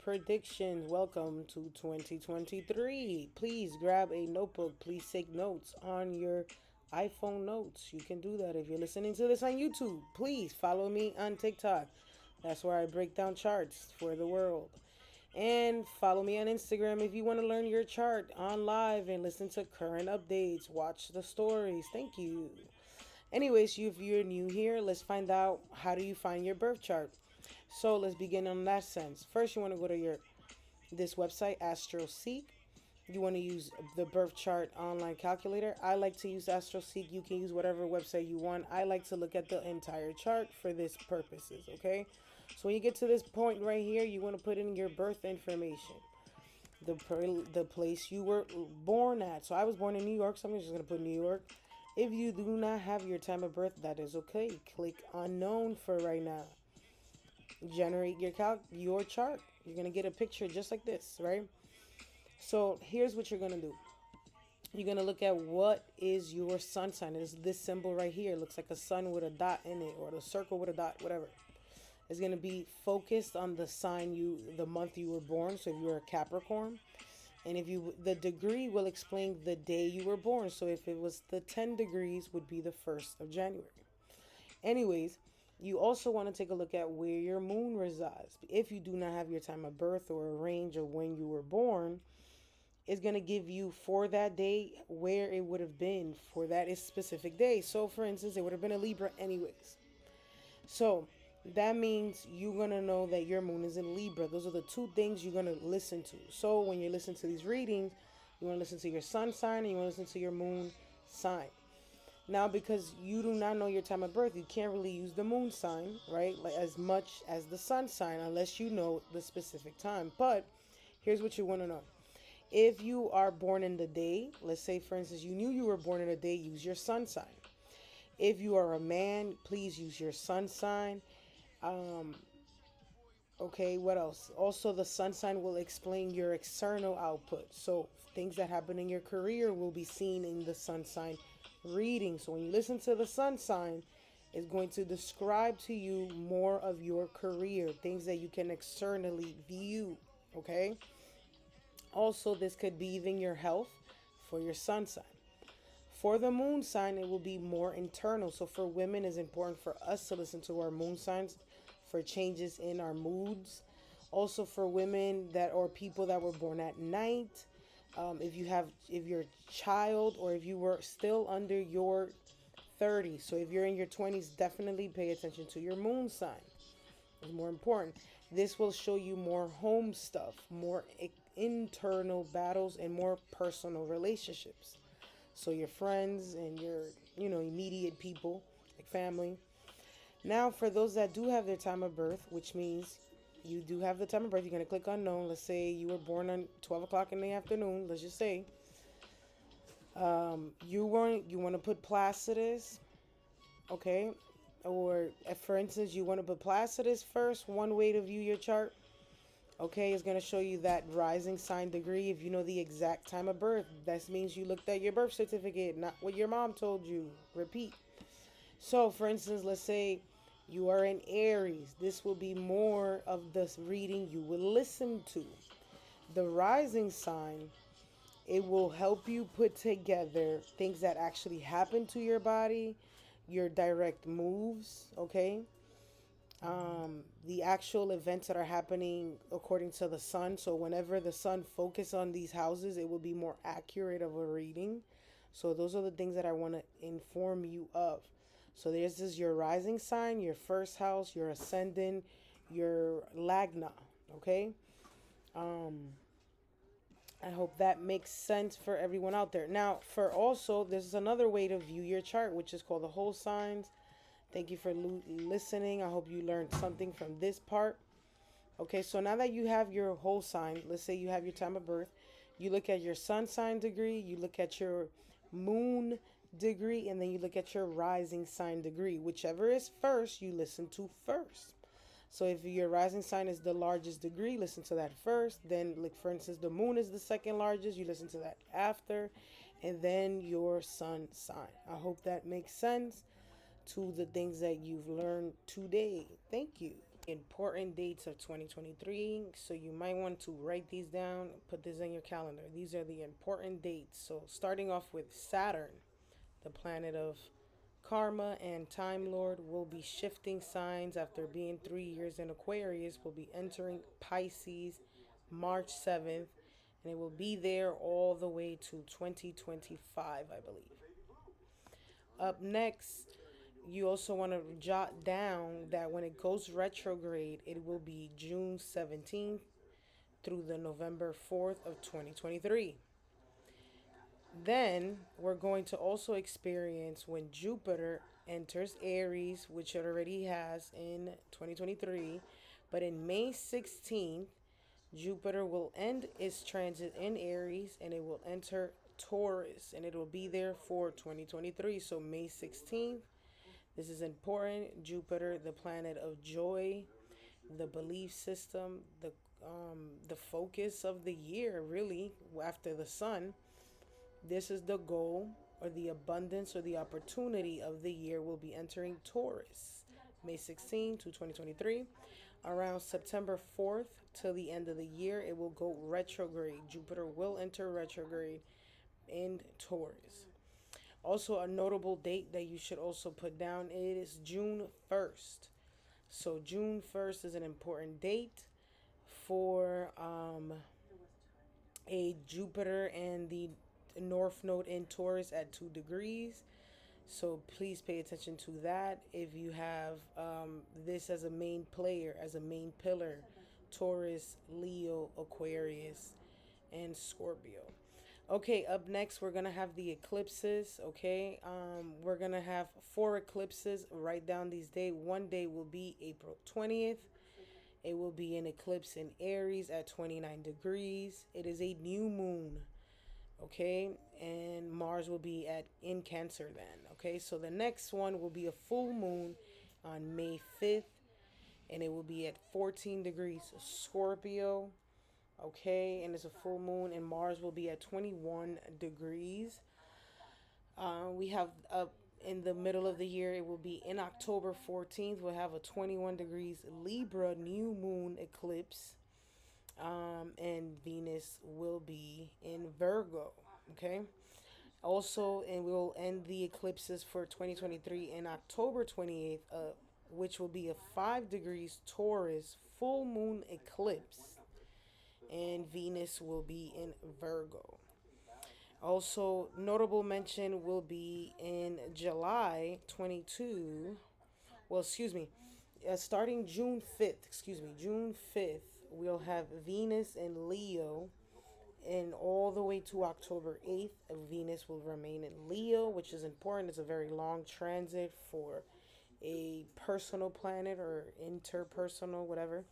predictions. Welcome to 2023. Please grab a notebook. Please take notes on your iPhone notes. You can do that if you're listening to this on YouTube. Please follow me on TikTok. That's where I break down charts for the world. And follow me on Instagram if you want to learn your chart on live and listen to current updates. Watch the stories. Thank you. Anyways, if you're new here, let's find out how do you find your birth chart. So let's begin on that sense. First, you want to go to this website, AstroSeek. You want to use the birth chart online calculator. I like to use AstroSeek. You can use whatever website you want. I like to look at the entire chart for this purposes, okay? So when you get to this point right here, you want to put in your birth information. The place you were born at. So I was born in New York, so I'm just going to put New York. If you do not have your time of birth, that is okay. Click unknown for right now. Generate your chart. You're going to get a picture just like this, right? So here's what you're going to do. You're going to look at what is your sun sign. It's this symbol right here. It looks like a sun with a dot in it, or the circle with a dot, whatever. It's going to be focused on the sign the month you were born. So if you're a Capricorn, and the degree will explain the day you were born. So if it was the 10 degrees, would be the 1st of January. Anyways, you also want to take a look at where your moon resides. If you do not have your time of birth or a range of when you were born, it's going to give you for that day where it would have been for that specific day. So for instance, it would have been a Libra anyways. So that means you're going to know that your moon is in Libra. Those are the two things you're going to listen to. So when you listen to these readings, you want to listen to your sun sign and you want to listen to your moon sign. Now, because you do not know your time of birth, you can't really use the moon sign, right? Like as much as the sun sign, unless you know the specific time. But here's what you want to know. If you are born in the day, let's say, for instance, you knew you were born in a day, use your sun sign. If you are a man, please use your sun sign. Okay, what else? Also, the sun sign will explain your external output. So things that happen in your career will be seen in the sun sign reading. So when you listen to the sun sign, it's going to describe to you more of your career, things that you can externally view, okay? Also, this could be even your health for your sun sign. For the moon sign, it will be more internal. So for women, it's important for us to listen to our moon signs for changes in our moods. Also for women that or people that were born at night, if you're a child or if you were still under your 30s. So if you're in your 20s, definitely pay attention to your moon sign. It's more important. This will show you more home stuff, more internal battles, and more personal relationships. So your friends and your, immediate people, like family. Now, for those that do have their time of birth, which means you do have the time of birth, you're going to click unknown. Let's say you were born on 12 o'clock in the afternoon. Let's just say you want to put Placidus, okay? Or for instance, you want to put Placidus first. One way to view your chart, okay, is going to show you that rising sign degree. If you know the exact time of birth, that means you looked at your birth certificate, not what your mom told you. Repeat. So, for instance, let's say you are in Aries. This will be more of this reading you will listen to. The rising sign, it will help you put together things that actually happen to your body, your direct moves, okay? The actual events that are happening according to the sun. So whenever the sun focuses on these houses, it will be more accurate of a reading. So those are the things that I want to inform you of. So this is your rising sign, your first house, your ascendant, your lagna, okay? I hope that makes sense for everyone out there. Now, this is another way to view your chart, which is called the whole signs. Thank you for listening. I hope you learned something from this part. Okay, so now that you have your whole sign, let's say you have your time of birth, you look at your sun sign degree, you look at your moon degree, and then you look at your rising sign degree. Whichever is first, you listen to first. So if your rising sign is the largest degree, listen to that first. Then, like for instance, the moon is the second largest, you listen to that after, and then your sun sign. I hope that makes sense to the things that you've learned today. Thank you. Important dates of 2023. So you might want to write these down, put this in your calendar. These are the important dates. So starting off with Saturn, the planet of karma and time lord, will be shifting signs after being 3 years in Aquarius, will be entering Pisces March 7th, and it will be there all the way to 2025, I believe. Up next, you also want to jot down that when it goes retrograde, it will be June 17th through the November 4th of 2023. Then we're going to also experience when Jupiter enters Aries, which it already has in 2023. But in May 16th, Jupiter will end its transit in Aries and it will enter Taurus, and it will be there for 2023. So May 16th, this is important. Jupiter, the planet of joy, the belief system, the focus of the year, really, after the sun. This is the goal or the abundance or the opportunity of the year will be entering Taurus. May 16 to 2023. Around September 4th till the end of the year, it will go retrograde. Jupiter will enter retrograde in Taurus. Also, a notable date that you should also put down, it is June 1st. So June 1st is an important date for a Jupiter and the North Node in Taurus at 2 degrees. So please pay attention to that. If you have this as a main player, as a main pillar, Taurus, Leo, Aquarius, and Scorpio. Okay, up next, we're going to have the eclipses. Okay, we're going to have 4 eclipses. Write down these days. One day will be April 20th. It will be an eclipse in Aries at 29 degrees. It is a new moon. Okay, and Mars will be at in Cancer then. Okay, so the next one will be a full moon on May 5th, and it will be at 14 degrees Scorpio. Okay, and it's a full moon, and Mars will be at 21 degrees. We have up in the middle of the year, it will be in October 14th. We'll have a 21 degrees Libra new moon eclipse. And Venus will be in Virgo. Okay. Also, and we'll end the eclipses for 2023 in October 28th, which will be a 5 degrees Taurus full moon eclipse, and Venus will be in Virgo. Also, notable mention will be in July 22. Well, excuse me, starting June 5th. Excuse me, June 5th. We'll have Venus in Leo, and all the way to October 8th, Venus will remain in Leo, which is important. It's a very long transit for a personal planet or interpersonal, whatever.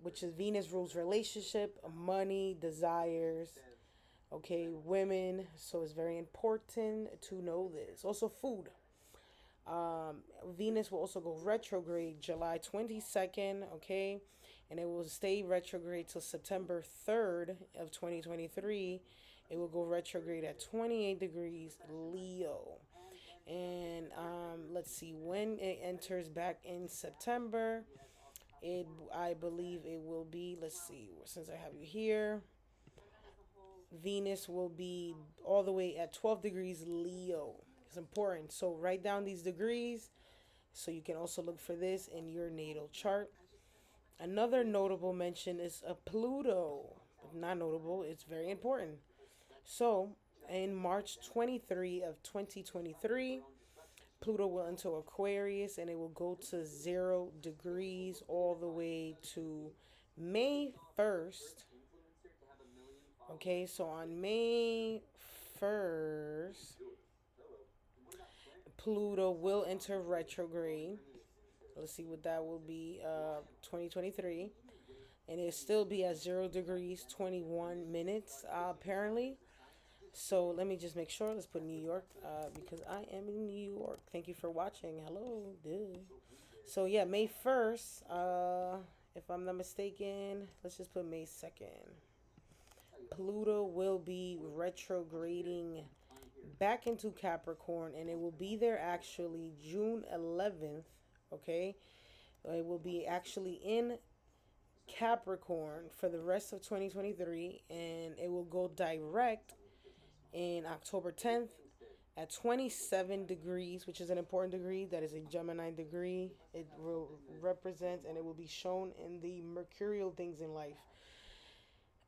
Which is Venus rules relationship, money, desires, okay, women. So it's very important to know this. Also, food. Venus will also go retrograde July 22nd, okay, and it will stay retrograde till September 3rd of 2023. It will go retrograde at 28 degrees Leo. And let's see when it enters back in September. I believe it will be, let's see, since I have you here, Venus will be all the way at 12 degrees Leo. It's important. So write down these degrees so you can also look for this in your natal chart. Another notable mention is a Pluto. Not notable, it's very important. So in March 23 of 2023, Pluto will enter Aquarius, and it will go to 0 degrees all the way to May 1st. Okay, so on May 1st, Pluto will enter retrograde. Let's see what that will be, 2023. And it'll still be at 0 degrees, 21 minutes, apparently. So let me just make sure. Let's put New York, because I am in New York. Thank you for watching. Hello. Duh. So yeah, May 1st, if I'm not mistaken, let's just put May 2nd. Pluto will be retrograding back into Capricorn, and it will be there actually June 11th, okay? It will be actually in Capricorn for the rest of 2023, and it will go direct in October 10th at 27 degrees, which is an important degree. That is a Gemini degree. It will represent and it will be shown in the mercurial things in life.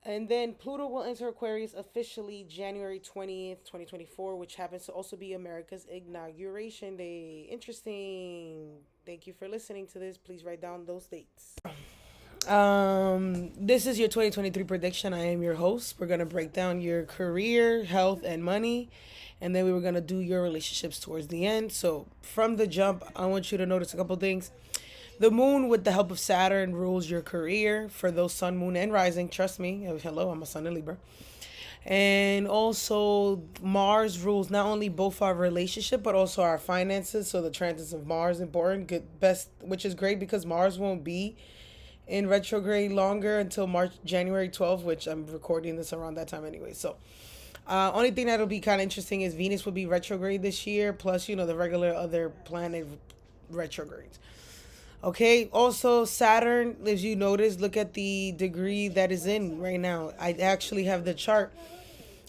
And then Pluto will enter Aquarius officially January 20th, 2024, which happens to also be America's inauguration day. Interesting. Thank you for listening to this. Please write down those dates. This is your 2023 prediction. I am your host. We're gonna break down your career, health, and money, and then we were gonna do your relationships towards the end. So from the jump, I want you to notice a couple things. The moon, with the help of Saturn, rules your career for those sun, moon, and rising. Trust me. Hello, I'm a sun in Libra. And also, Mars rules not only both our relationship but also our finances. So the transits of Mars important, good, best, which is great because Mars won't be in retrograde longer until January 12th, which I'm recording this around that time anyway. So, only thing that'll be kind of interesting is Venus will be retrograde this year, plus the regular other planet retrogrades. Okay. Also, Saturn, as you notice, look at the degree that is in right now. I actually have the chart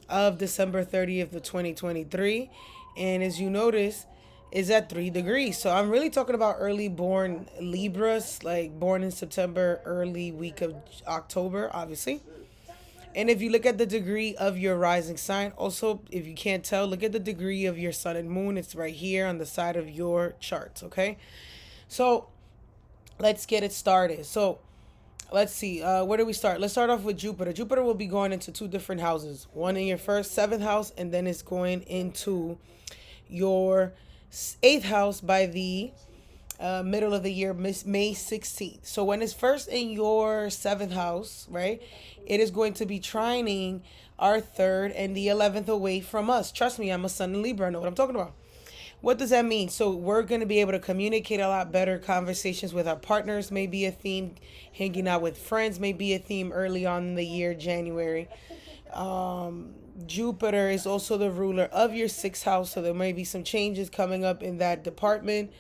of December 30th of 2023, and as you notice, is at 3 degrees. So I'm really talking about early born Libras, like born in September, early week of October, obviously. And if you look at the degree of your rising sign, also, if you can't tell, look at the degree of your sun and moon. It's right here on the side of your charts, okay? So let's get it started. So let's see. Where do we start? Let's start off with Jupiter. Jupiter will be going into two different houses. One in your first seventh house, and then it's going into your eighth house by the middle of the year, May 16th. So when it's first in your seventh house, right, it is going to be trining our third and the 11th away from us. Trust me, I'm a sun in Libra. I know what I'm talking about. What does that mean? So we're going to be able to communicate a lot better. Conversations with our partners may be a theme. Hanging out with friends may be a theme early on in the year, January. Jupiter is also the ruler of your sixth house, so there may be some changes coming up in that department,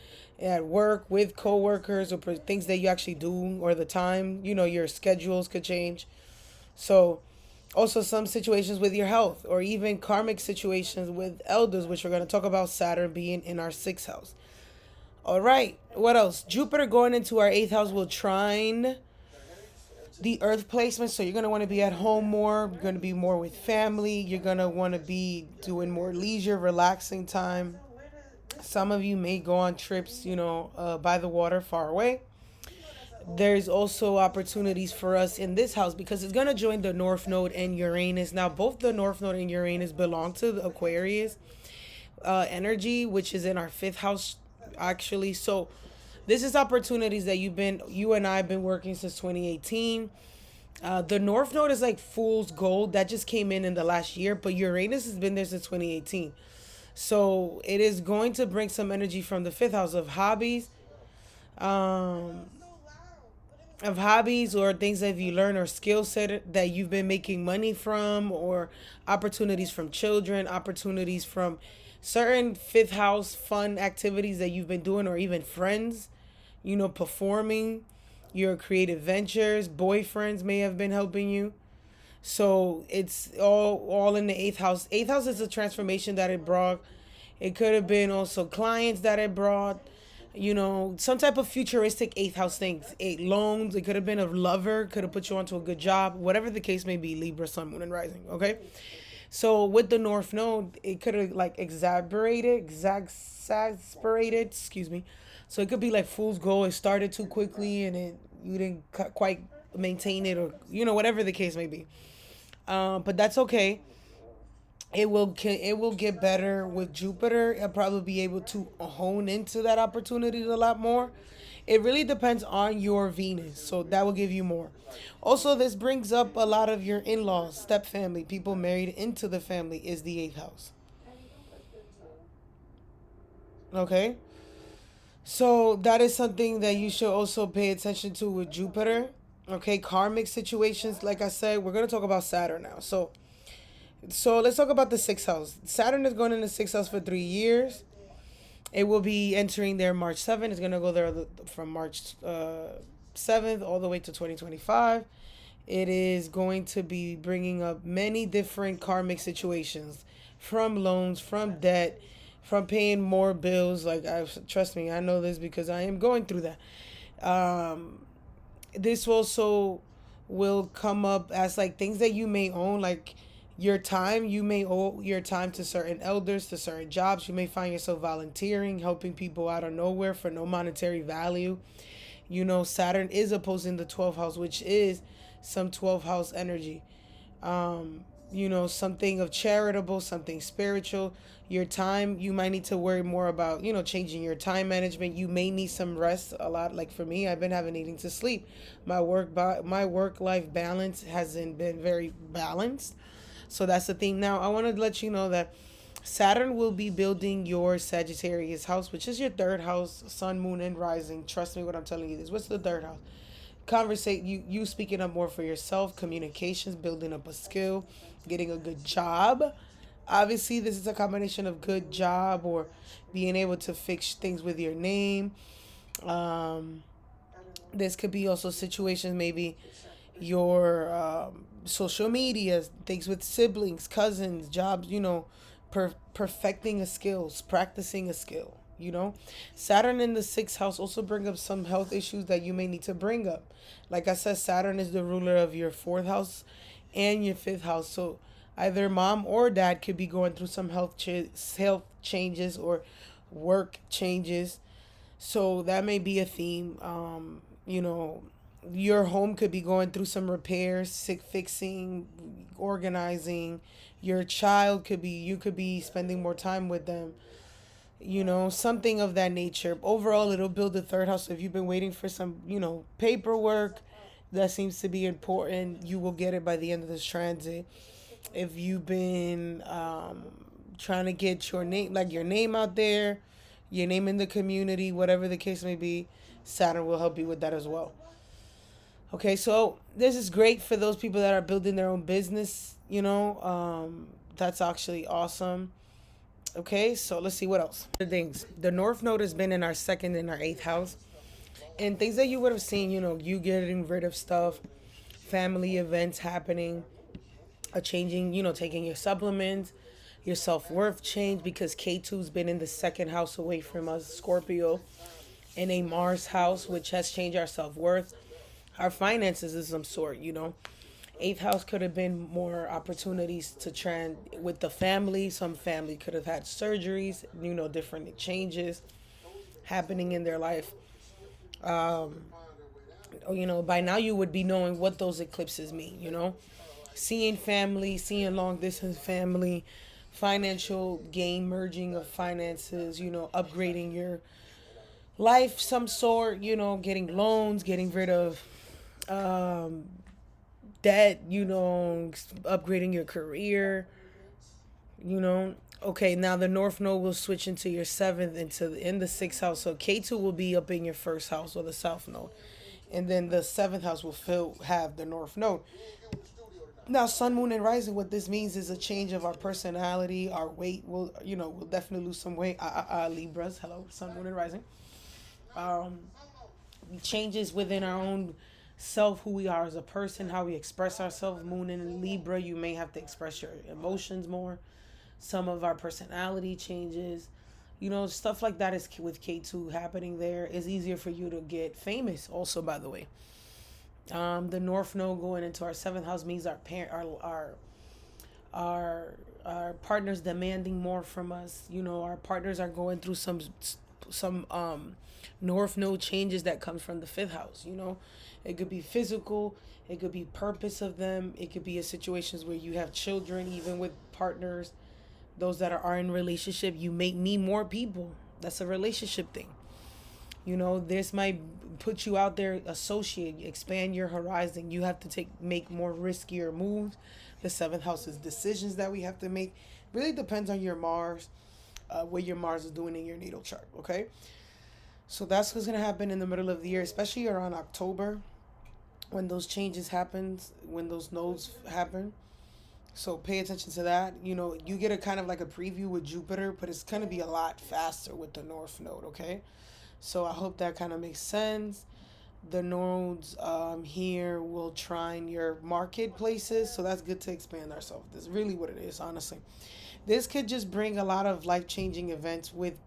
at work, with coworkers, or things that you actually do, or the time. Your schedules could change. So also some situations with your health, or even karmic situations with elders, which we're going to talk about Saturn being in our sixth house. All right, what else? Jupiter going into our eighth house will trine the earth placement. So you're going to want to be at home more. You're going to be more with family. You're going to want to be doing more leisure, relaxing time. Some of you may go on trips, by the water far away. There's also opportunities for us in this house because it's going to join the North Node and Uranus. Now, both the North Node and Uranus belong to the Aquarius energy, which is in our fifth house, actually. So this is opportunities that you and I have been working since 2018. The North Node is like fool's gold. That just came in the last year, but Uranus has been there since 2018. So it is going to bring some energy from the fifth house of hobbies. Of hobbies or things that you learn, or skill set that you've been making money from, or opportunities from children, opportunities from certain fifth house fun activities that you've been doing, or even friends, performing your creative ventures. Boyfriends may have been helping you. So it's all in the eighth house. Eighth house is a transformation that it brought. It could have been also clients that it brought, some type of futuristic eighth house things. Eight loans. It could have been a lover, could have put you onto a good job, whatever the case may be. Libra, sun, moon, and rising. Okay. So with the North Node, it could have like exasperated. Excuse me. So it could be like fool's gold. It started too quickly and you didn't quite maintain it, or whatever the case may be. But that's okay. It will get better with Jupiter. I'll probably be able to hone into that opportunity a lot more. It really depends on your Venus, so that will give you more. Also, this brings up a lot of your in-laws, step family, people married into the family is the eighth house. Okay, so that is something that you should also pay attention to with Jupiter. Okay, karmic situations. Like I said, we're gonna talk about Saturn now. So let's talk about the sixth house. Saturn is going in the sixth house for 3 years. It will be entering there March 7th. It's going to go there from March 7th all the way to 2025. It is going to be bringing up many different karmic situations, from loans, from debt, from paying more bills. Like, trust me, I know this because I am going through that. This also will come up as like things that you may own, like your time. You may owe your time to certain elders, to certain jobs. You may find yourself volunteering, helping people out of nowhere for no monetary value. Saturn is opposing the 12th house, which is some 12th house energy. Something of charitable, something spiritual. Your time, you might need to worry more about, changing your time management. You may need some rest a lot. Like for me, I've been having needing to sleep. My work life balance hasn't been very balanced. So that's the thing. Now, I want to let you know that Saturn will be building your Sagittarius house, which is your third house, sun, moon, and rising. Trust me what I'm telling you this. What's the third house? Conversate, you speaking up more for yourself, communications, building up a skill, getting a good job. Obviously, this is a combination of good job or being able to fix things with your name. Um, this could be also situations, maybe your social media, things with siblings, cousins, jobs, perfecting a skill, practicing a skill. Saturn in the sixth house also bring up some health issues that you may need to bring up. Like I said, Saturn is the ruler of your fourth house and your fifth house. So either mom or dad could be going through some health changes or work changes. So that may be a theme. Your home could be going through some repairs, sick fixing, organizing. Your child could be, you could be spending more time with them, something of that nature. Overall, it'll build the third house. So if you've been waiting for some, paperwork that seems to be important, you will get it by the end of this transit. If you've been trying to get your name, like your name out there, your name in the community, whatever the case may be, Saturn will help you with that as well. Okay, so this is great for those people that are building their own business. That's actually awesome. Okay, so let's see what else. The things. The North Node has been in our second and our eighth house. And things that you would have seen, you getting rid of stuff, family events happening, a changing, taking your supplements, your self worth change because K2's been in the second house away from us, Scorpio, in a Mars house, which has changed our self worth, our finances of some sort. Eighth house could have been more opportunities to trend with the family. Some family could have had surgeries, different changes happening in their life. By now you would be knowing what those eclipses mean. Seeing family, seeing long distance family, financial gain, merging of finances, upgrading your life, some sort, getting loans, getting rid of um, debt, upgrading your career, you know. Okay, now the North Node will switch into your seventh, in the sixth house. So K2 will be up in your first house or the South Node, and then the seventh house will have the North Node. Now, Sun, Moon, and Rising. What this means is a change of our personality. Our weight will, we'll definitely lose some weight. Libras, hello, Sun, Moon, and Rising. Um, Changes within our own self, who we are as a person, how we express ourselves. Moon in Libra, you may have to express your emotions more. Some of our personality changes. Stuff like that is with K2 happening there. It's easier for you to get famous also, by the way. The North Node going into our seventh house means our partners demanding more from us. Our partners are going through some North Node changes that comes from the fifth house. It could be physical, it could be purpose of them, it could be a situations where you have children, even with partners. Those that are in relationship, you may meet more people. That's a relationship thing. This might put you out there, associate, expand your horizon. You have to make more riskier moves. The seventh house is decisions that we have to make. Really depends on your Mars, what your Mars is doing in your natal chart. Okay, so that's what's gonna happen in the middle of the year, especially around October, when those changes happen, when those nodes happen. So pay attention to that. You know, you get a kind of like a preview with Jupiter, but it's going to be a lot faster with the North Node, okay? So I hope that kind of makes sense. The nodes here will trine your marketplaces, so that's good to expand ourselves. That's really what it is, honestly. This could just bring a lot of life changing events with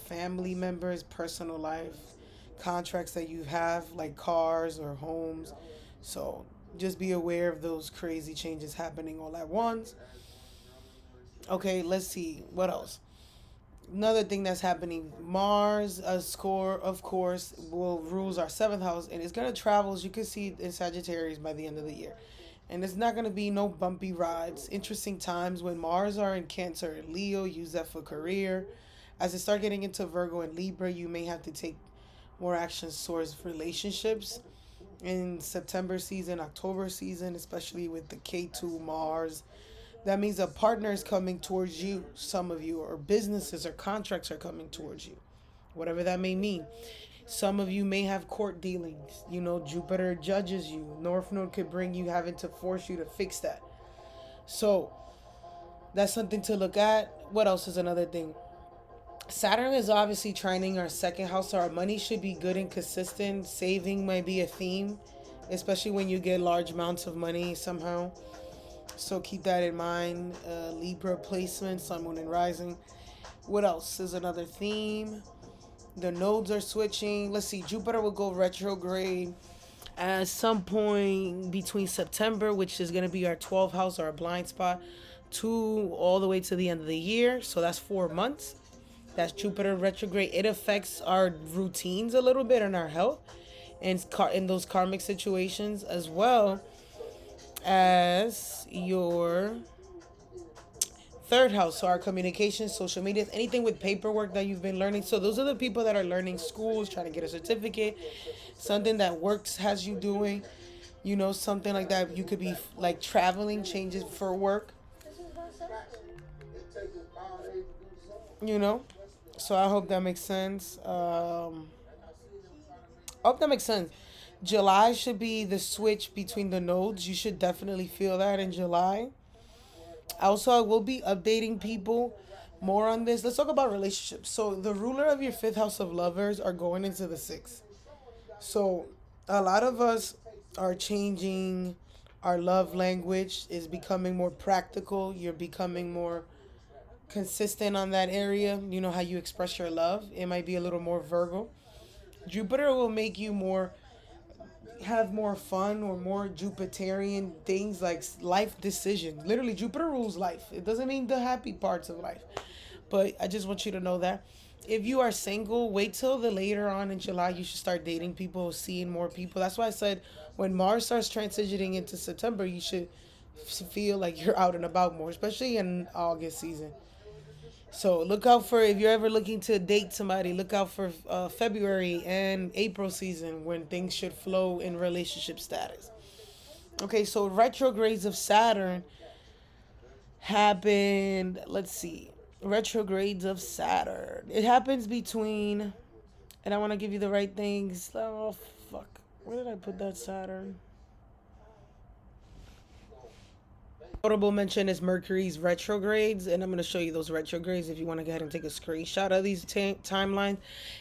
family members, personal life, contracts that you have, like cars or homes. So just be aware of those crazy changes happening all at once. Okay, let's see. What else? Another thing that's happening, Mars, a score, of course, will rules our seventh house, and it's gonna travel, as you can see, in Sagittarius by the end of the year. And it's not gonna be no bumpy rides. Interesting times when Mars are in Cancer and Leo, use that for career. As it start getting into Virgo and Libra, you may have to take more actions towards relationships in September season, October season, especially with the K2 Mars. That means a partner is coming towards you, some of you, or businesses or contracts are coming towards you, whatever that may mean. Some of you may have court dealings. You know, Jupiter judges you. North Node could bring you having to force you to fix that. So that's something to look at. What else is another thing? Saturn is obviously trining our second house, so our money should be good and consistent. Saving might be a theme, especially when you get large amounts of money somehow. So keep that in mind. Libra placement, Sun, Moon, and Rising. What else is another theme? The nodes are switching. Let's see. Jupiter will go retrograde at some point between September, which is going to be our 12th house or our blind spot, to all the way to the end of the year. So that's 4 months. That's Jupiter retrograde. It affects our routines a little bit and our health and in those karmic situations, as well as your third house, so our communication, social media, anything with paperwork that you've been learning. So those are the people that are learning schools, trying to get a certificate, something that works has you doing, something like that. You could be like traveling, changes for work, you know. So I hope that makes sense. I hope that makes sense. July should be the switch between the nodes. You should definitely feel that in July. Also, I will be updating people more on this. Let's talk about relationships. So, the ruler of your fifth house of lovers are going into the sixth. So, a lot of us are changing our love language, is becoming more practical. You're becoming more consistent on that area. You know how you express your love. It might be a little more Virgo. Jupiter will make you more have more fun or more Jupiterian things like life decisions. Literally, Jupiter rules life. It doesn't mean the happy parts of life, but I just want you to know that. If you are single, wait till the later on in July. You should start dating people, seeing more people. That's why I said when Mars starts transitioning into September, you should feel like you're out and about more, especially in August season. So look out for, if you're ever looking to date somebody, look out for February and April season when things should flow in relationship status. Okay, so retrogrades of Saturn happened. Let's see, retrogrades of Saturn. It happens between, and I want to give you the right things. Oh fuck, where did I put that Saturn? Notable mention is Mercury's retrogrades, and I'm going to show you those retrogrades if you want to go ahead and take a screenshot of these timelines.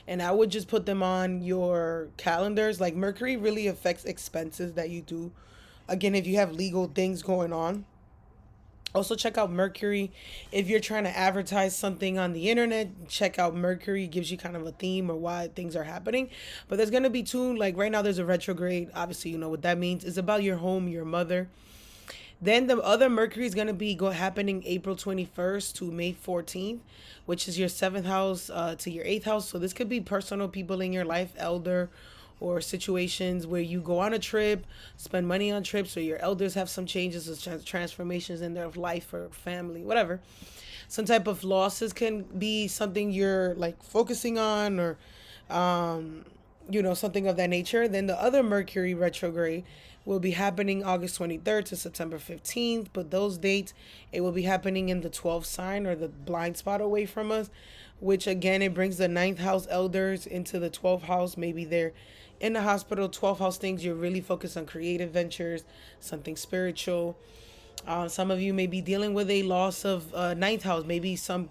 And I would just put them on your calendars. Like, Mercury really affects expenses that you do. Again, if you have legal things going on. Also, check out Mercury. If you're trying to advertise something on the internet, check out Mercury. It gives you kind of a theme or why things are happening. But there's going to be two, like right now there's a retrograde. Obviously, you know what that means. It's about your home, your mother. Then the other Mercury is going to be happening April 21st to May 14th, which is your seventh house to your eighth house. So this could be personal people in your life, elder, or situations where you go on a trip, spend money on trips, or your elders have some changes or transformations in their life or family, whatever. Some type of losses can be something you're like focusing on, or something of that nature. Then the other Mercury retrograde will be happening August 23rd to September 15th. But those dates, it will be happening in the 12th sign, or the blind spot away from us, which again, it brings the ninth house elders into the 12th house. Maybe they're in the hospital. 12th house things, you're really focused on creative ventures, something spiritual. Some of you may be dealing with a loss of ninth house. Maybe some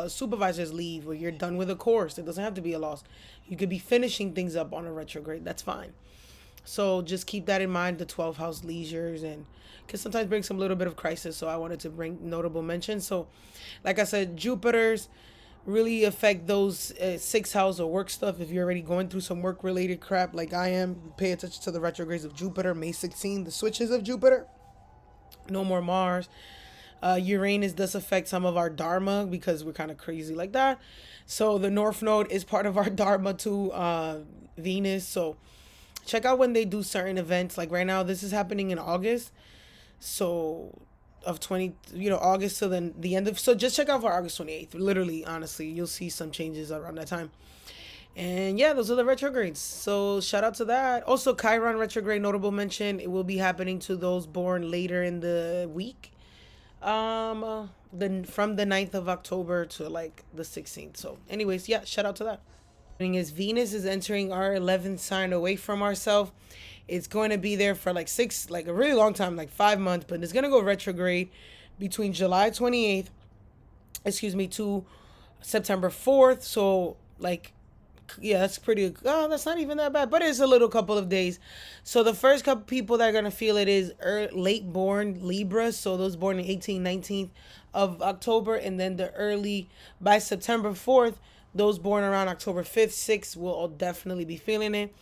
supervisors leave or you're done with a course. It doesn't have to be a loss. You could be finishing things up on a retrograde. That's fine. So just keep that in mind, the 12th house leisures and can sometimes bring some little bit of crisis. So I wanted to bring notable mention. So like I said, Jupiter's really affect those sixth house or work stuff. If you're already going through some work related crap like I am, pay attention to the retrogrades of Jupiter. May 16, the switches of Jupiter. No more Mars. Uranus does affect some of our dharma because we're kind of crazy like that. So the North Node is part of our dharma to Venus. So check out when they do certain events. Like right now, this is happening in August. So of 20, August to the end of. So just check out for August 28th. Literally, honestly, you'll see some changes around that time. And yeah, those are the retrogrades. So shout out to that. Also, Chiron retrograde, notable mention. It will be happening to those born later in the week. From the 9th of October to like the 16th. So anyways, yeah, shout out to that. Is Venus is entering our 11th sign away from ourselves. It's going to be there for like a really long time, like 5 months, but it's going to go retrograde between July 28th, to September 4th. So like, yeah, that's pretty. Oh, that's not even that bad, but it's a little couple of days. So the first couple people that are gonna feel it is late born Libra, so those born in 18th, 19th of October, and then the early by September 4th, those born around October 5th, 6th will all definitely be feeling it.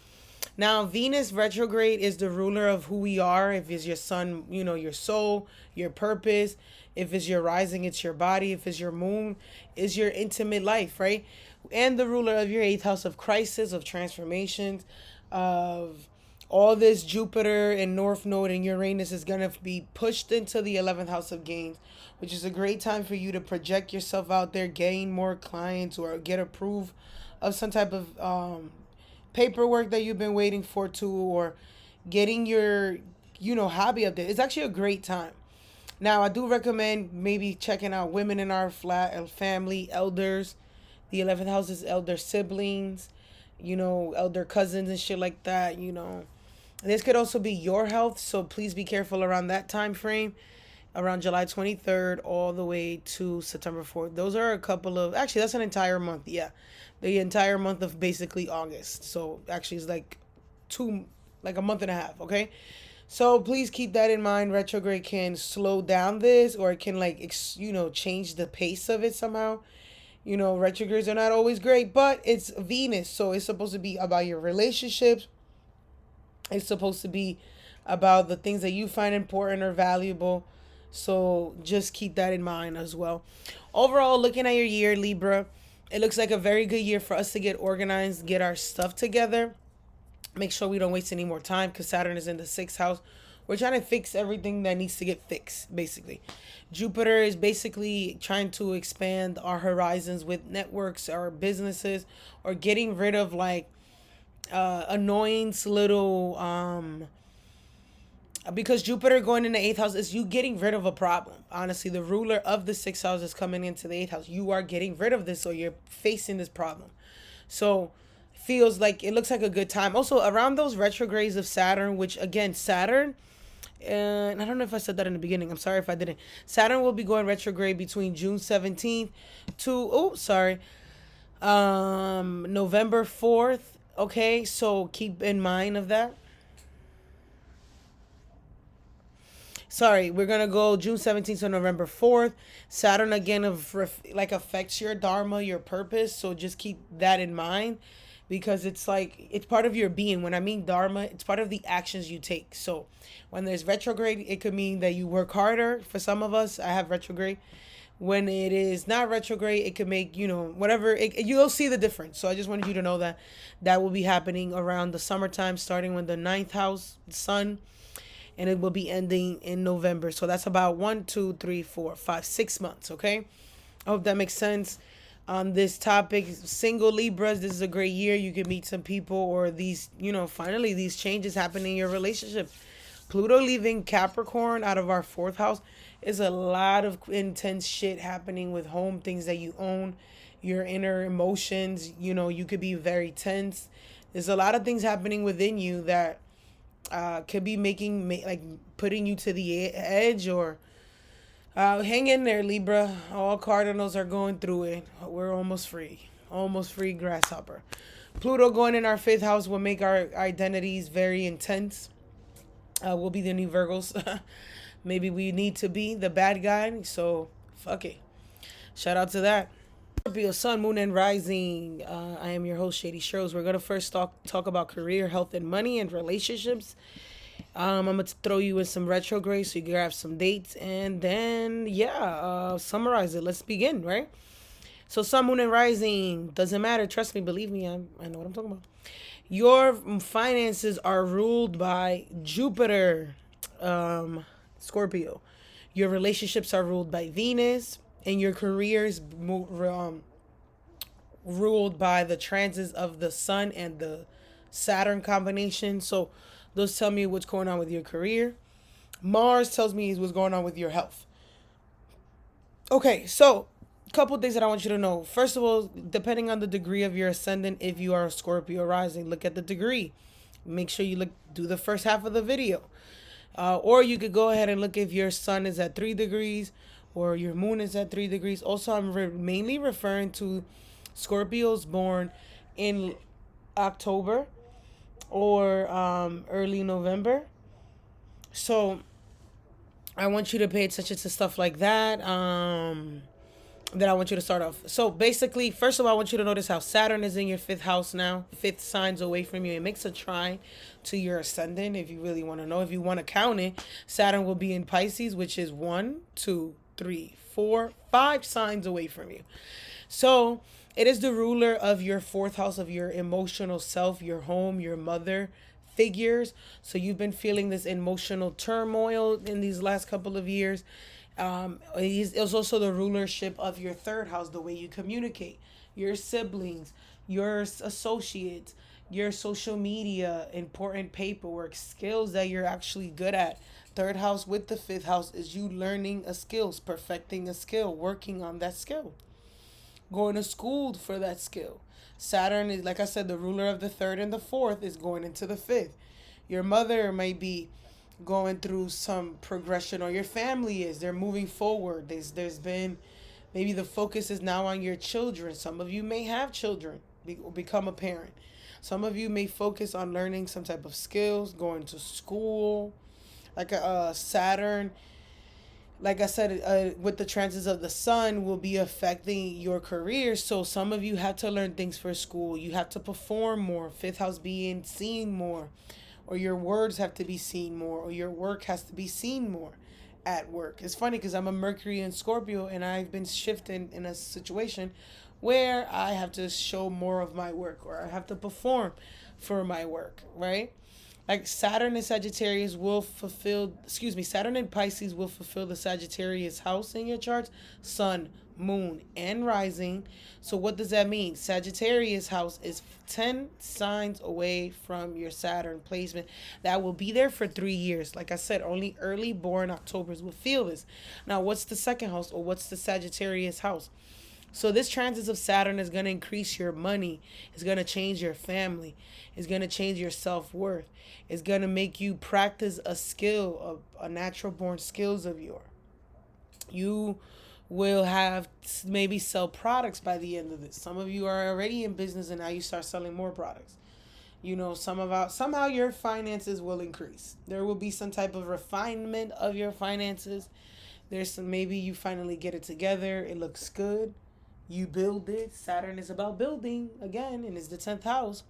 Now, Venus retrograde is the ruler of who we are. If it's your sun, your soul, your purpose. If it's your rising, it's your body. If it's your moon, it's your intimate life, right? And the ruler of your eighth house of crisis, of transformations, of all this Jupiter and North Node and Uranus is going to be pushed into the 11th house of gains, which is a great time for you to project yourself out there, gain more clients, or get approved of some type of paperwork that you've been waiting for too, or getting your hobby up there. It's actually a great time. Now I do recommend maybe checking out women in our flat family, elders. The 11th house is elder siblings, elder cousins and shit like that. This could also be your health, so please be careful around that time frame, around July 23rd all the way to September 4th. Those are a couple of, actually that's an entire month. Yeah, the entire month of basically August. So actually it's like a month and a half. Okay, so please keep that in mind. Retrograde can slow down this, or it can change the pace of it somehow. Retrogrades are not always great, but it's Venus, so it's supposed to be about your relationships. It's supposed to be about the things that you find important or valuable. So just keep that in mind as well. Overall, looking at your year, Libra, it looks like a very good year for us to get organized, get our stuff together. Make sure we don't waste any more time because Saturn is in the sixth house. We're trying to fix everything that needs to get fixed, basically. Jupiter is basically trying to expand our horizons with networks or businesses, or getting rid of annoyance little because Jupiter going in the eighth house is you getting rid of a problem. Honestly, the ruler of the sixth house is coming into the eighth house. You are getting rid of this, or you're facing this problem. So feels like it looks like a good time. Also around those retrogrades of Saturn, which again, Saturn, and I don't know if I said that in the beginning. I'm sorry if I didn't. Saturn will be going retrograde between June 17th to November 4th. Okay, so keep in mind of that. Sorry, we're gonna go June 17th to November 4th. Saturn again affects your dharma, your purpose. So just keep that in mind, because it's part of your being. When I mean dharma, it's part of the actions you take. So when there's retrograde, it could mean that you work harder. For some of us, I have retrograde. When it is not retrograde, it could make whatever. You'll see the difference. So I just wanted you to know that will be happening around the summertime, starting with the ninth house sun, and it will be ending in November. So that's about 1, 2, 3, 4, 5, 6 months. Okay, I hope that makes sense on this topic. Single Libras, this is a great year. You can meet some people, or these, finally these changes happen in your relationship. Pluto leaving Capricorn out of our fourth house is a lot of intense shit happening with home, things that you own, your inner emotions. You could be very tense. There's a lot of things happening within you that could be putting you to the edge, or Hang in there, Libra. All cardinals are going through it. We're almost free. Almost free, grasshopper. Pluto going in our fifth house will make our identities very intense. We'll be the new Virgos. Maybe we need to be the bad guy. So, fuck it. Shout out to that. Scorpio, Sun, Moon, and Rising. I am your host, Shady Shows. We're going to first talk about career, health, and money and relationships. I'm going to throw you in some retrograde so you can grab some dates. And then, summarize it. Let's begin, right? So, Sun, Moon, and Rising. Doesn't matter. Trust me. Believe me. I know what I'm talking about. Your finances are ruled by Jupiter, Scorpio. Your relationships are ruled by Venus, and your careers ruled by the transits of the Sun and the Saturn combination. So those tell me what's going on with your career. Mars tells me what's going on with your health. Okay, so a couple things that I want you to know. First of all, depending on the degree of your ascendant, if you are a Scorpio rising, look at the degree. Make sure you do the first half of the video. Or you could go ahead and look if your sun is at 3 degrees or your moon is at 3 degrees. Also, I'm mainly referring to Scorpios born in October or early November. So I want you to pay attention to stuff like that. That I want you to start off. So basically, first of all, I want you to notice how Saturn is in your fifth house now, fifth signs away from you. It makes a trine to your ascendant. If you really want to know, if you want to count it, Saturn will be in Pisces, which is 1, 2, 3, 4, 5 signs away from you. So it is the ruler of your fourth house, of your emotional self, your home, your mother figures. So you've been feeling this emotional turmoil in these last couple of years. It's also the rulership of your third house, the way you communicate, your siblings, your associates, your social media, important paperwork, skills that you're actually good at. Third house with the fifth house is you learning a skill, perfecting a skill, working on that skill, going to school for that skill. Saturn is, like I said, the ruler of the third and the fourth is going into the fifth. Your mother may be going through some progression, or your family is, they're moving forward. There's been, maybe the focus is now on your children. Some of you may have children, become a parent. Some of you may focus on learning some type of skills, going to school. Like a Saturn, like I said, with the transits of the sun will be affecting your career. So some of you have to learn things for school. You have to perform more. Fifth house being seen more, or your words have to be seen more, or your work has to be seen more at work. It's funny because I'm a Mercury in Scorpio, and I've been shifting in a situation where I have to show more of my work, or I have to perform for my work, right? Like Saturn and Sagittarius will Saturn and Pisces will fulfill the Sagittarius house in your charts, Sun, Moon, and Rising. So what does that mean? Sagittarius house is 10 signs away from your Saturn placement. That will be there for 3 years. Like I said, only early born Octobers will feel this. Now, what's the second house, or what's the Sagittarius house? So this transit of Saturn is going to increase your money. It's going to change your family. It's going to change your self-worth. It's going to make you practice a skill, a natural born skills of yours. You will have maybe sell products by the end of this. Some of you are already in business and now you start selling more products. You know, somehow your finances will increase. There will be some type of refinement of your finances. There's some, maybe you finally get it together. It looks good. You build it. Saturn is about building again, and it's the 10th house.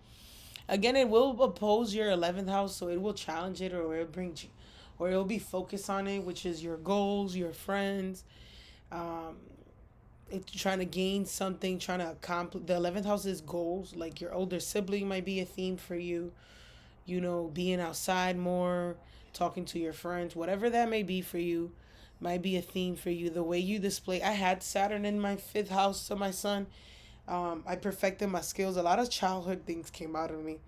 Again, it will oppose your 11th house, so it will challenge it, or it brings you, or it will be focused on it, which is your goals, your friends. It's trying to gain something, trying to accomplish. The 11th house is goals. Like your older sibling might be a theme for you. You know, being outside more, talking to your friends, whatever that may be for you, might be a theme for you. The way you display. I had Saturn in my 5th house to my son. I perfected my skills. A lot of childhood things came out of me.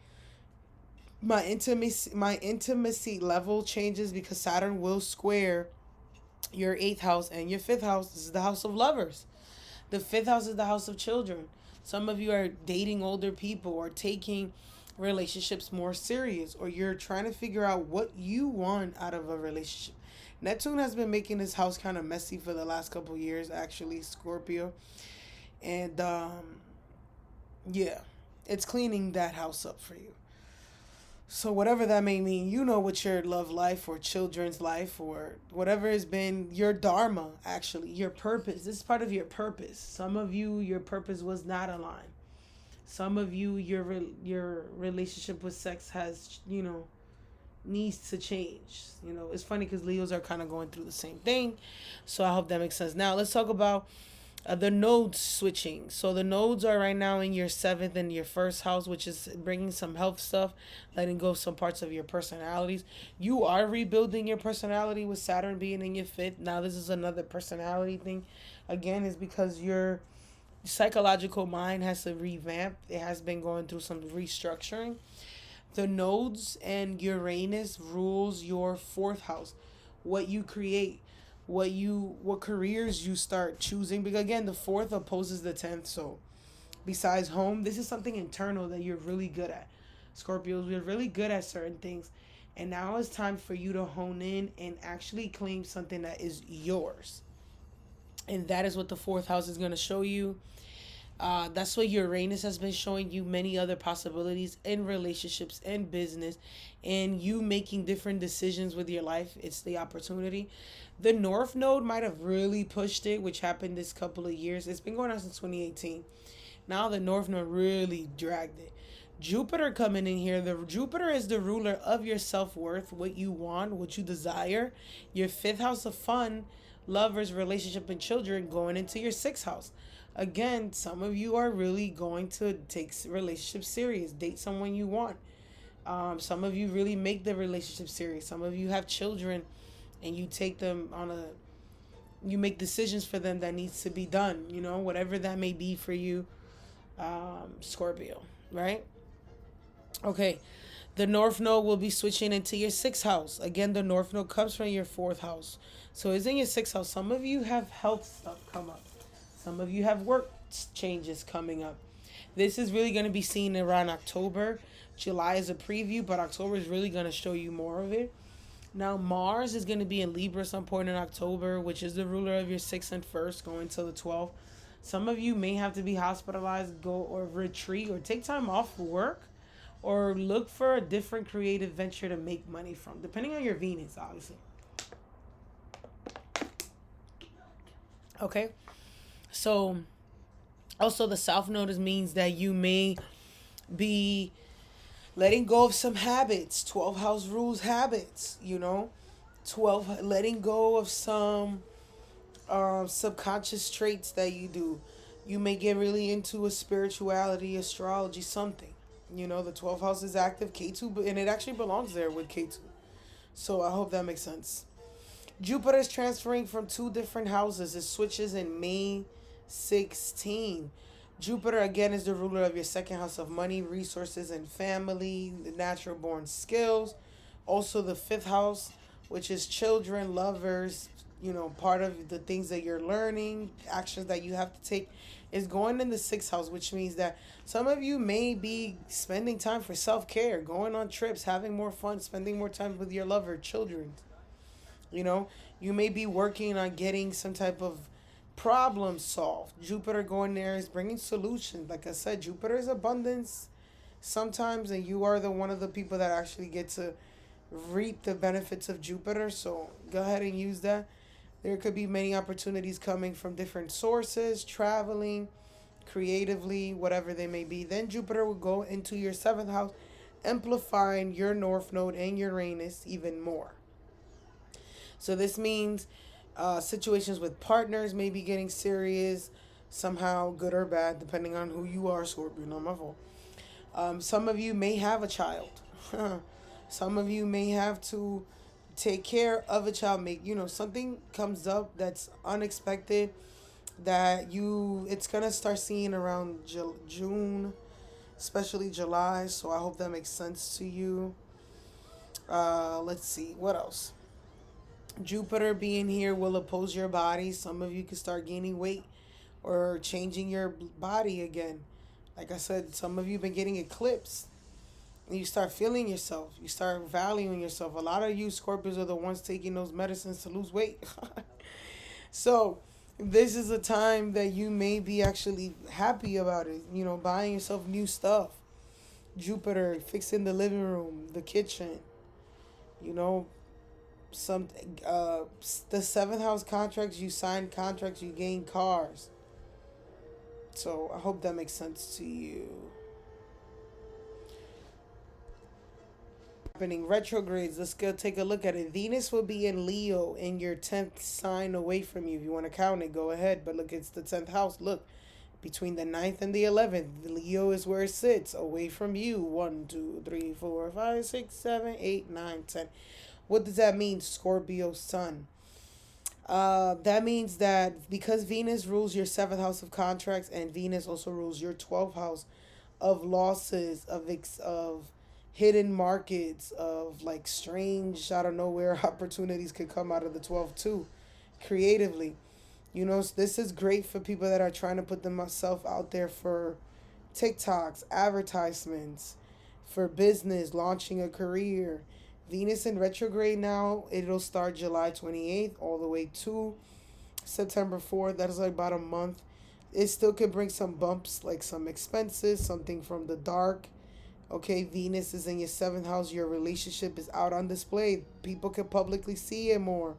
My intimacy level changes because Saturn will square your 8th house and your 5th house. This is the house of lovers. The 5th house is the house of children. Some of you are dating older people or taking relationships more serious, or you're trying to figure out what you want out of a relationship. Neptune has been making this house kind of messy for the last couple years, actually, Scorpio. And yeah, it's cleaning that house up for you. So whatever that may mean, you know what your love life or children's life or whatever has been your dharma, actually, your purpose. This is part of your purpose. Some of you, your purpose was not aligned. Some of you, your relationship with sex has, needs to change. It's funny because Leos are kind of going through the same thing. So I hope that makes sense. Now let's talk about the nodes switching. So the nodes are right now in your seventh and your first house, which is bringing some health stuff, letting go of some parts of your personalities. You are rebuilding your personality with Saturn being in your fifth. Now this is another personality thing. Again, is because your psychological mind has to revamp. It has been going through some restructuring. The nodes and Uranus rules your fourth house, what you create, what careers you start choosing. Because again, the fourth opposes the 10th. So besides home, this is something internal that you're really good at. Scorpios, we're really good at certain things. And now it's time for you to hone in and actually claim something that is yours. And that is what the fourth house is going to show you. That's what Uranus has been showing you, many other possibilities in relationships and business, and you making different decisions with your life. It's the opportunity. The North Node might have really pushed it, which happened this couple of years. It's been going on since 2018. Now the North Node really dragged it. Jupiter coming in here. The Jupiter is the ruler of your self-worth, what you want, what you desire. Your fifth house of fun, lovers, relationship, and children going into your sixth house. Again, some of you are really going to take relationships serious, date someone you want. Some of you really make the relationship serious. Some of you have children and you take them you make decisions for them that needs to be done, whatever that may be for you, Scorpio, right? Okay, the North Node will be switching into your sixth house. Again, the North Node comes from your fourth house. So it's in your sixth house. Some of you have health stuff come up. Some of you have work changes coming up. This is really going to be seen around October. July is a preview, but October is really going to show you more of it. Now, Mars is going to be in Libra some point in October, which is the ruler of your 6th and 1st, going to the 12th. Some of you may have to be hospitalized, go or retreat, or take time off work, or look for a different creative venture to make money from, depending on your Venus, obviously. Okay? So, also the South Node means that you may be letting go of some habits. 12 house rules habits, 12, letting go of some subconscious traits that you do. You may get really into a spirituality, astrology, something. The 12th house is active, K2, and it actually belongs there with K2. So I hope that makes sense. Jupiter is transferring from 2 different houses. It switches in May 16. Jupiter again is the ruler of your 2nd house of money, resources, and family, the natural born skills. Also the 5th house, which is children, lovers, part of the things that you're learning, actions that you have to take, is going in the 6th house, which means that some of you may be spending time for self-care, going on trips, having more fun, spending more time with your lover, children. You may be working on getting some type of problem solved. Jupiter going there is bringing solutions. Like I said, Jupiter is abundance sometimes, and you are one of the people that actually get to reap the benefits of Jupiter. So go ahead and use that. There could be many opportunities coming from different sources, traveling, creatively, whatever they may be. Then Jupiter will go into your 7th house, amplifying your North Node and Uranus even more. So this means situations with partners may be getting serious, somehow good or bad, depending on who you are, Scorpio, not my fault. Some of you may have a child. Some of you may have to take care of a child. Something comes up that's unexpected that it's going to start seeing around June, especially July. So I hope that makes sense to you. Let's see. What else? Jupiter being here will oppose your body. Some of you can start gaining weight or changing your body again. Like I said, some of you have been getting eclipsed. You start feeling yourself. You start valuing yourself. A lot of you Scorpios are the ones taking those medicines to lose weight. So, this is a time that you may be actually happy about it. You know, buying yourself new stuff. Jupiter, fixing the living room, the kitchen. You know, some the seventh house contracts, you sign contracts, you gain cars. So I hope that makes sense to you. Happening retrogrades. Let's go take a look at it. Venus will be in Leo in your 10th sign away from you. If you want to count it, go ahead. But look, it's the 10th house. Look, between the ninth and the 11th, Leo is where it sits away from you. 1, 2, 3, 4, 5, 6, 7, 8, 9, 10. What does that mean? Scorpio sun. That means that because Venus rules your seventh house of contracts and Venus also rules your 12th house of losses, of hidden markets, of like strange out of nowhere opportunities could come out of the 12th too, creatively. You know, this is great for people that are trying to put themselves out there for TikToks, advertisements, for business, launching a career. Venus in retrograde now, it'll start July 28th all the way to September 4th. That is like about a month. It still could bring some bumps, like some expenses, something from the dark. Okay, Venus is in your seventh house. Your relationship is out on display. People can publicly see it more.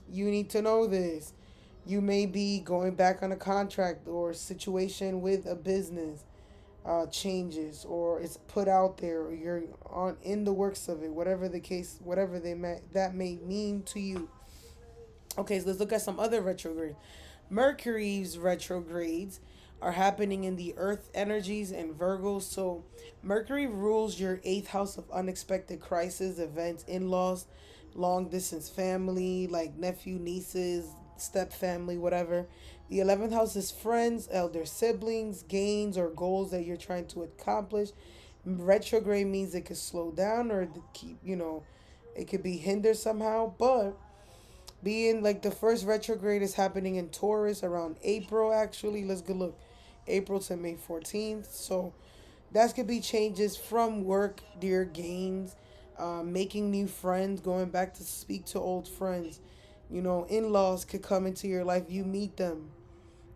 You need to know this. You may be going back on a contract or situation with a business changes, or it's put out there, or you're on in the works of it, whatever the case, whatever that may mean to you. Okay, so let's look at some other retrograde. Mercury's retrogrades are happening in the earth energies and Virgo. So Mercury rules your eighth house of unexpected crisis, events, in-laws, long distance family, like nephew, nieces, step family, whatever. The 11th house is friends, elder siblings, gains, or goals that you're trying to accomplish. Retrograde means it could slow down or keep, it could be hindered somehow. But being like the first retrograde is happening in Taurus around April, actually. Let's go look. April to May 14th. So that could be changes from work, dear gains, making new friends, going back to speak to old friends. You know, in laws could come into your life. You meet them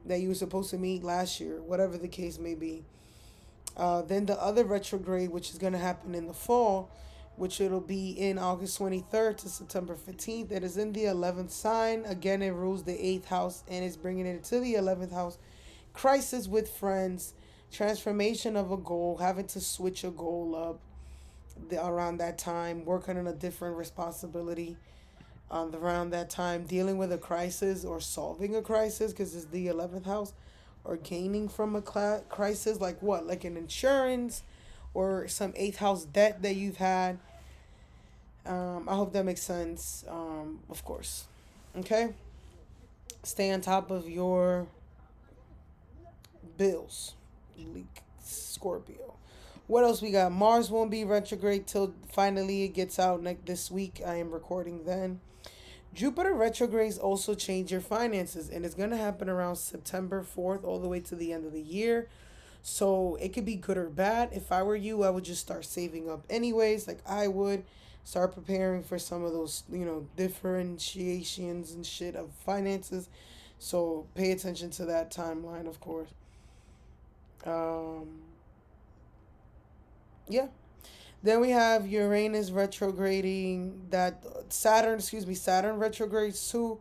that you were supposed to meet last year, whatever the case may be. Then the other retrograde, which is going to happen in the fall, which it'll be in August 23rd to September 15th. It is in the 11th sign. Again, it rules the 8th house and is bringing it to the 11th house. Crisis with friends, transformation of a goal, having to switch a goal up around that time, working on a different responsibility around that time, dealing with a crisis or solving a crisis because it's the 11th house, or gaining from a crisis, like what? Like an insurance or some 8th house debt that you've had. I hope that makes sense, of course. Okay? Stay on top of your bills. Scorpio. What else we got? Mars won't be retrograde till finally it gets out next this week. I am recording then. Jupiter retrogrades also change your finances, and it's going to happen around September 4th all the way to the end of the year. So it could be good or bad. If I were you, I would just start saving up anyways, like I would. Start preparing for some of those, differentiations and shit of finances. So pay attention to that timeline, of course. Um, yeah. Then we have Uranus retrograding that Saturn retrogrades to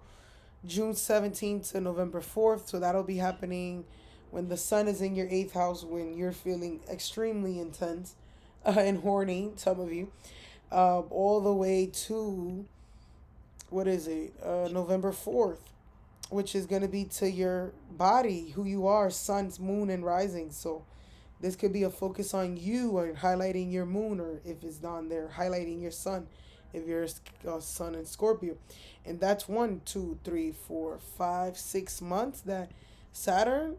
June 17th to November 4th. So that'll be happening when the sun is in your eighth house, when you're feeling extremely intense and horny, some of you, all the way to, what is it, November 4th, which is going to be to your body, who you are, sun's, moon, and rising. So this could be a focus on you or highlighting your moon, or if it's not there, highlighting your sun, if you're a sun in Scorpio. And that's 1, 2, 3, 4, 5, 6 months that Saturn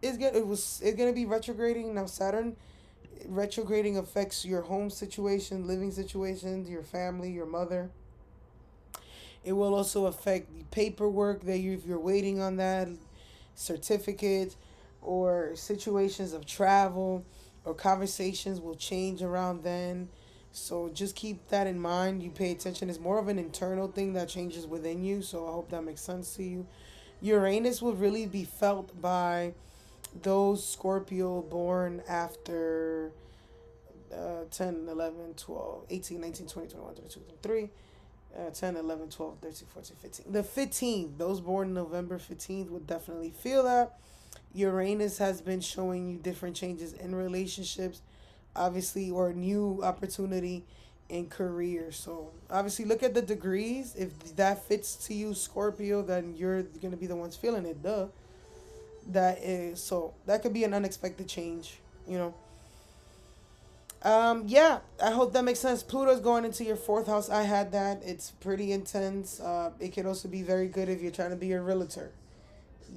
it's gonna be retrograding. Now Saturn retrograding affects your home situation, living situations, your family, your mother. It will also affect the paperwork that if you're waiting on that certificate, or situations of travel, or conversations will change around then. So just keep that in mind. You pay attention. It's more of an internal thing that changes within you. So I hope that makes sense to you. Uranus will really be felt by those Scorpio born after 10, 11, 12, 18, 19, 20, 21, 22, 23, 10, 11, 12, 13, 14, 15. The 15th, those born November 15th would definitely feel that. Uranus has been showing you different changes in relationships, obviously, or new opportunity in career. So obviously look at the degrees. If that fits to you, Scorpio, then you're gonna be the ones feeling it. Duh. That is so that could be an unexpected change, you know. Yeah, I hope that makes sense. Pluto's going into your fourth house. I had that. It's pretty intense. It can also be very good if you're trying to be a realtor.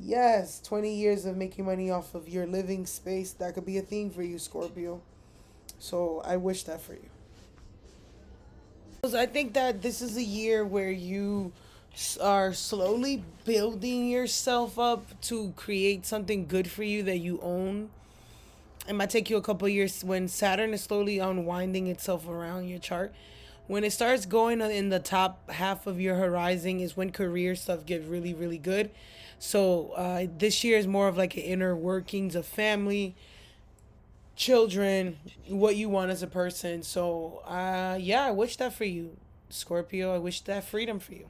Yes, 20 years of making money off of your living space. That could be a theme for you, Scorpio. So I wish that for you. I think that this is a year where you are slowly building yourself up to create something good for you that you own. It might take you a couple years when Saturn is slowly unwinding itself around your chart. When it starts going in the top half of your horizon is when career stuff gets really, really good. So this year is more of like an inner workings of family, children, what you want as a person. So yeah, I wish that for you, Scorpio. I wish that freedom for you.